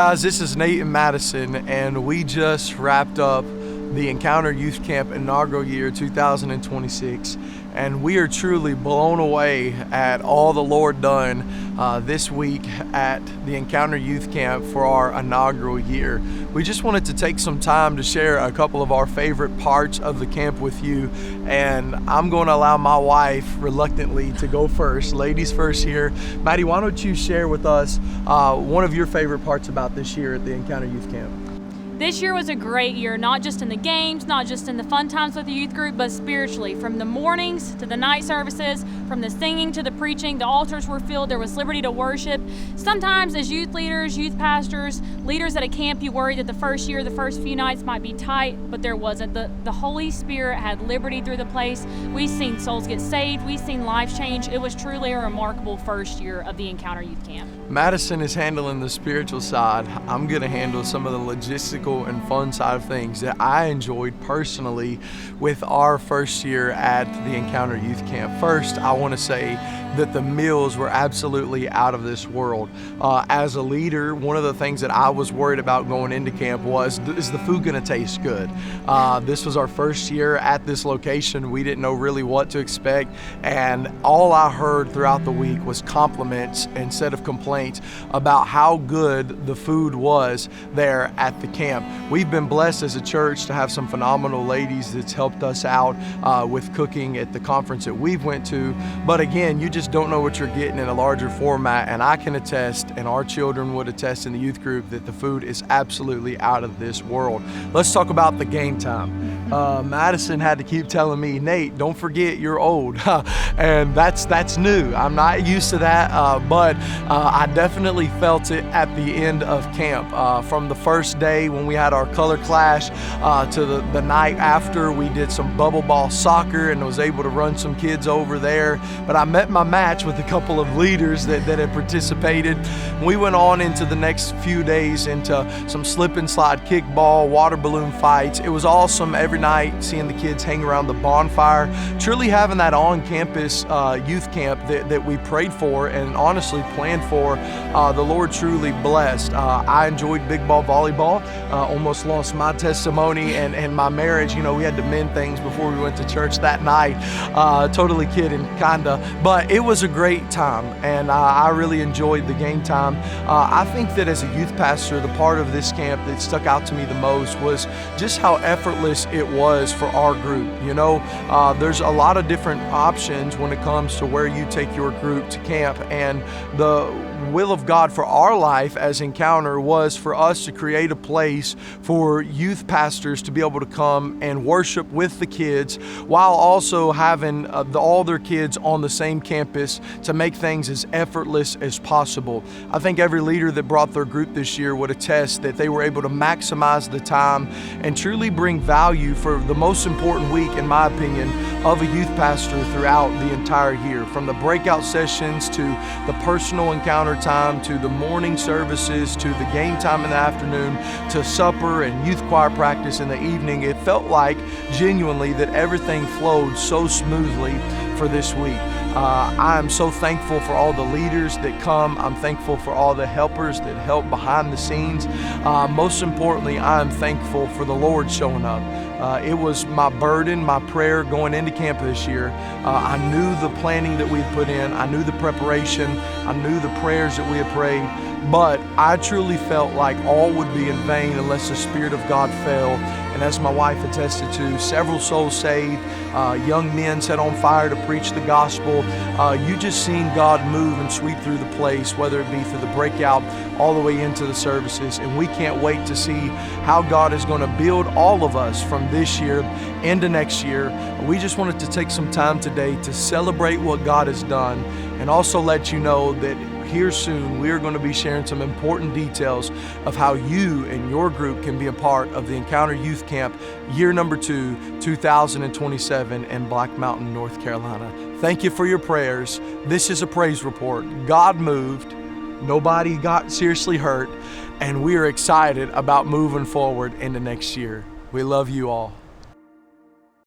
Guys, this is Nate and Madison, and we just wrapped up the Encounter Youth Camp inaugural year 2026, and we are truly blown away at all the Lord done this week at the Encounter Youth Camp for our inaugural year. We just wanted to take some time to share a couple of our favorite parts of the camp with you, and I'm going to allow my wife reluctantly to go first. Ladies first here. Maddie, why don't you share with us one of your favorite parts about this year at the Encounter Youth Camp? This year was a great year, not just in the games, not just in the fun times with the youth group, but spiritually. From the mornings to the night services, from the singing to the preaching, the altars were filled, there was liberty to worship. Sometimes as youth leaders, youth pastors, leaders at a camp, you worry that the first few nights might be tight, but there wasn't. The Holy Spirit had liberty through the place. We've seen souls get saved, we've seen lives change. It was truly a remarkable first year of the Encounter Youth Camp. Madison is handling the spiritual side. I'm going to handle some of the logistical and fun side of things that I enjoyed personally with our first year at the Encounter Youth Camp. First, I want to say that the meals were absolutely out of this world. As a leader, one of the things that I was worried about going into camp was, is the food going to taste good? This was our first year at this location. We didn't know really what to expect, and all I heard throughout the week was compliments instead of complaints about how good the food was there at the camp. We've been blessed as a church to have some phenomenal ladies that's helped us out with cooking at the conference that we've went to, but again, you just don't know what you're getting in a larger format, and I can attest, and our children would attest in the youth group, that the food is absolutely out of this world. Let's talk about the game time. Madison had to keep telling me, Nate, don't forget you're old. And that's new. I'm not used to that, but I definitely felt it at the end of camp. From the first day when we had our color clash to the night after, we did some bubble ball soccer and was able to run some kids over there. But I met my match with a couple of leaders that had participated. We went on into the next few days into some slip and slide kickball, water balloon fights. It was awesome every night seeing the kids hang around the bonfire, truly having that on-campus youth camp that we prayed for and honestly planned for. The Lord truly blessed. I enjoyed big ball volleyball. Almost lost my testimony and my marriage. You know, we had to mend things before we went to church that night. Totally kidding, kinda. But it was a great time, and I really enjoyed the game time. I think that as a youth pastor, the part of this camp that stuck out to me the most was just how effortless it was for our group. You know, there's a lot of different options when it comes to where you take your group to camp, and the will of God for our life as Encounter was for us to create a place for youth pastors to be able to come and worship with the kids while also having all their kids on the same campus to make things as effortless as possible. I think every leader that brought their group this year would attest that they were able to maximize the time and truly bring value for the most important week, in my opinion, of a youth pastor throughout the entire year. From the breakout sessions to the personal encounter time to the morning services to the game time in the afternoon to supper and youth choir practice in the evening, it felt like genuinely that everything flowed so smoothly for this week. I am so thankful for all the leaders that come. I'm thankful for all the helpers that help behind the scenes. Most importantly, I am thankful for the Lord showing up. It was my burden, my prayer going into camp this year. I knew the planning that we had put in. I knew the preparation. I knew the prayers that we had prayed. But I truly felt like all would be in vain unless the Spirit of God fell. And as my wife attested to, several souls saved, young men set on fire to preach the gospel. You just seen God move and sweep through the place, whether it be through the breakout all the way into the services. And we can't wait to see how God is going to build all of us from this year into next year. We just wanted to take some time today to celebrate what God has done and also let you know that here soon we are going to be sharing some important details of how you and your group can be a part of the Encounter Youth Camp year number 2, 2027 in Black Mountain, North Carolina. Thank you for your prayers. This is a praise report. God moved. Nobody got seriously hurt, and we are excited about moving forward into next year. We love you all.